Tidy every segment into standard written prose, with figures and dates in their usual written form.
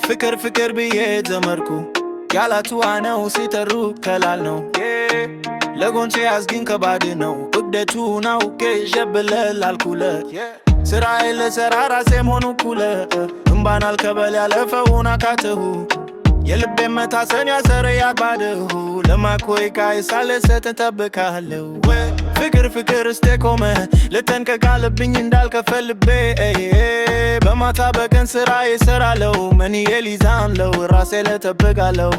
ፍቅር ፍቅር ብዬ ዘመርኩ ያላቱ ነው ሲጠሩ ከላል ነው ለጎንቼ አዝጊን ከባድ ነው ውደቱ ነው ከጀብለል አልኩለት ስራዬ ለሰራ ራሴም ሆኑ ኩለ እምባን አልከበል ያለፈውን አካተሁ የልቤ መታሰን ያሰረ ያባደሁ ለማኮይ ካይሳለ ሰተጠብካለሁ ፍቅር ፍቅር እስቴኮመ ለተንከጋለብኝ እንዳልከፈልቤ በማታ በቀን ስራ ይሰራለው ምን የሊዛንለው ራሴ ለተበጋለው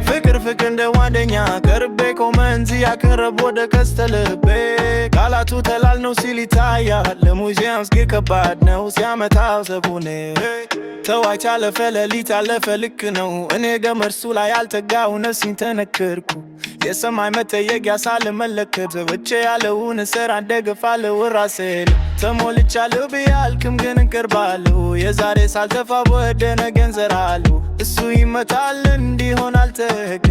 ፍቅር ፍቅር እንደ ዋንደኛ ቀርቤ ኮመንዚ ያቀረብ ወደ ከስተልቤ ቃላቱ ተላል ነው ሲል ይታያል ለሙዚየም እስኪ ከባድ ነው ሲያመታው ሰቡኔ ተዋይቻ አለፈ ሌሊት አለፈ ልክ ነው እኔ ገመርሱ ላይ አልተጋው ነፍሲን ተነክርኩ የሰማይ መጠየቂያ ሳልመለከት ብቻ ያለውን ስራ እንደገፋለሁ ራሴን ተሞልቻለሁ ቢያልክም ግን እንቅርባለሁ የዛሬ ሳልተፋ ወደ ነገ እንዘራለሁ እሱ ይመታል እንዲሆን አልተገ